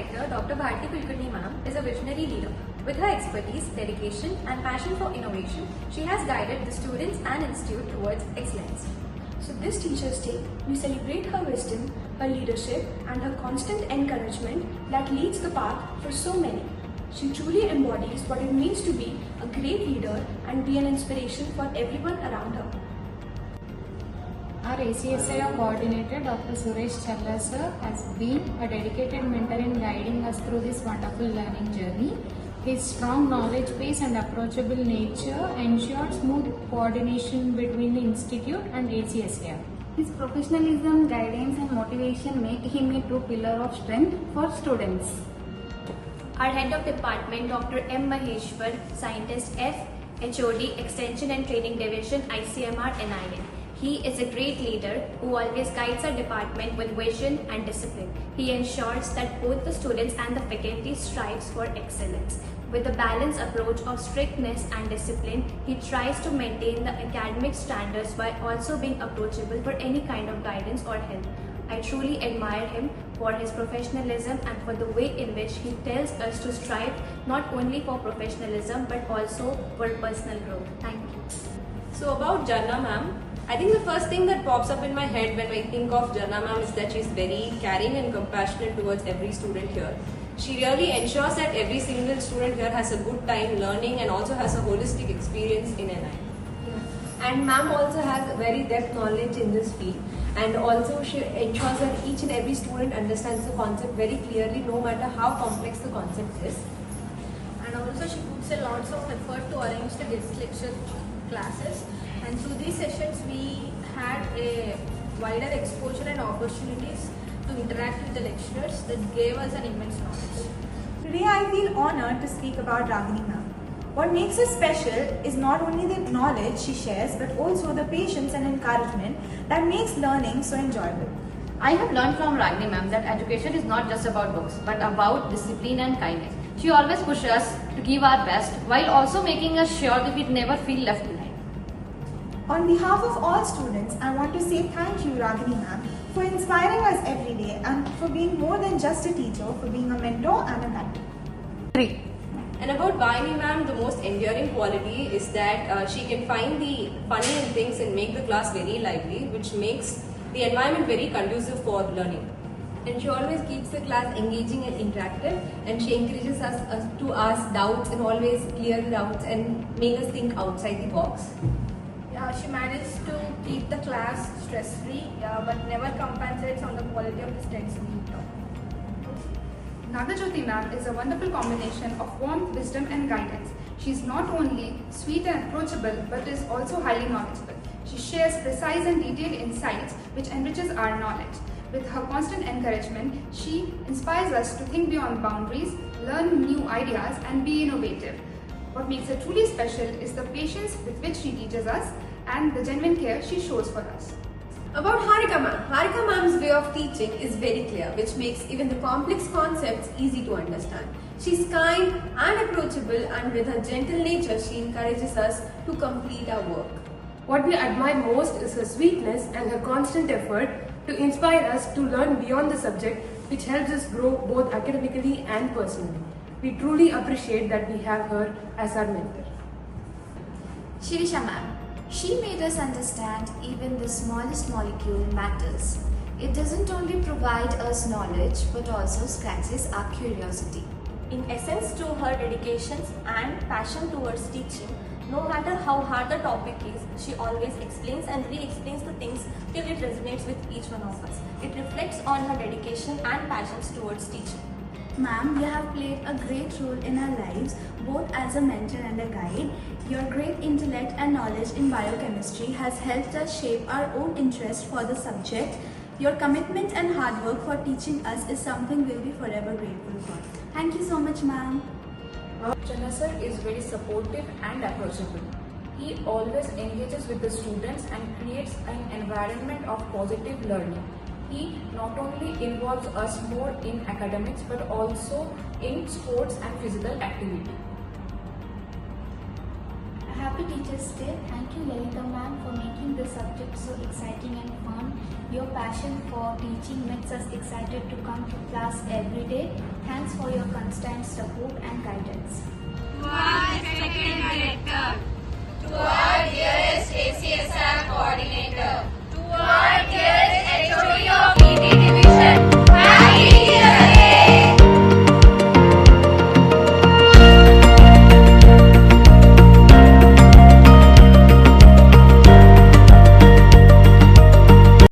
director, Dr. Bharti Kulkarni ma'am, is a visionary leader. With her expertise, dedication, and passion for innovation, she has guided the students and institute towards excellence. So this Teacher's Day, we celebrate her wisdom, her leadership, and her constant encouragement that leads the path for so many. She truly embodies what it means to be a great leader and be an inspiration for everyone around her. Our ACSIR coordinator, Dr. Suresh Challa sir, has been a dedicated mentor in guiding us through this wonderful learning journey. His strong knowledge base and approachable nature ensures smooth coordination between the institute and ACSIR. His professionalism, guidance and motivation make him a true pillar of strength for students. Our head of department, Dr. M. Maheshwar, scientist F, HOD, Extension and Training Division, ICMR, NIN. He is a great leader who always guides our department with vision and discipline. He ensures that both the students and the faculty strives for excellence. With a balanced approach of strictness and discipline, he tries to maintain the academic standards while also being approachable for any kind of guidance or help. I truly admire him for his professionalism and for the way in which he tells us to strive not only for professionalism but also for personal growth. Thank you. So about Janna ma'am, I think the first thing that pops up in my head when I think of Janna ma'am is that she's very caring and compassionate towards every student here. She really ensures that every single student here has a good time learning and also has a holistic experience in NI. And ma'am also has very depth knowledge in this field, and also she ensures that each and every student understands the concept very clearly, no matter how complex the concept is. And also she puts a lot of effort to arrange the guest lecture classes, and through these sessions we had a wider exposure and opportunities to interact with the lecturers that gave us an immense knowledge. Today I feel honored to speak about Ragini ma'am. What makes her special is not only the knowledge she shares but also the patience and encouragement that makes learning so enjoyable. I have learned from Ragini ma'am that education is not just about books but about discipline and kindness. She always pushes us to give our best while also making us sure that we never feel left behind. On behalf of all students, I want to say thank you Ragini ma'am for inspiring us every day and for being more than just a teacher, for being a mentor and a guide. And about Vayani ma'am, the most endearing quality is that she can find the funny in things and make the class very lively, which makes the environment very conducive for learning. And she always keeps the class engaging and interactive, and she encourages us to ask doubts and always clear the doubts and make us think outside the box. Yeah, she managed to keep the class stress-free, but never compensates on the quality of the studies we taught. Nagajyoti ma'am is a wonderful combination of warmth, wisdom and guidance. She is not only sweet and approachable but is also highly knowledgeable. She shares precise and detailed insights which enriches our knowledge. With her constant encouragement, she inspires us to think beyond boundaries, learn new ideas and be innovative. What makes her truly special is the patience with which she teaches us and the genuine care she shows for us. About Harika ma'am. Harika ma'am's way of teaching is very clear, which makes even the complex concepts easy to understand. She's kind and approachable, and with her gentle nature, she encourages us to complete our work. What we admire most is her sweetness and her constant effort to inspire us to learn beyond the subject, which helps us grow both academically and personally. We truly appreciate that we have her as our mentor. Shirisha ma'am. She made us understand even the smallest molecule matters. It doesn't only provide us knowledge but also scratches our curiosity. In essence, through her dedications and passion towards teaching, no matter how hard the topic is, she always explains and re-explains the things till it resonates with each one of us. It reflects on her dedication and passions towards teaching. Ma'am, you have played a great role in our lives, both as a mentor and a guide. Your great intellect and knowledge in biochemistry has helped us shape our own interest for the subject. Your commitment and hard work for teaching us is something we'll be forever grateful for. Thank you so much, ma'am. Channa sir is very supportive and approachable. He always engages with the students and creates an environment of positive learning. He not only involves us more in academics but also in sports and physical activity. Happy Teachers Day. Thank you, Lalita ma'am, for making this subject so exciting and fun. Your passion for teaching makes us excited to come to class every day. Thanks for your constant support and guidance. To our Secretary Director, to our dearest ACSR Coordinator, to our dearest HOD of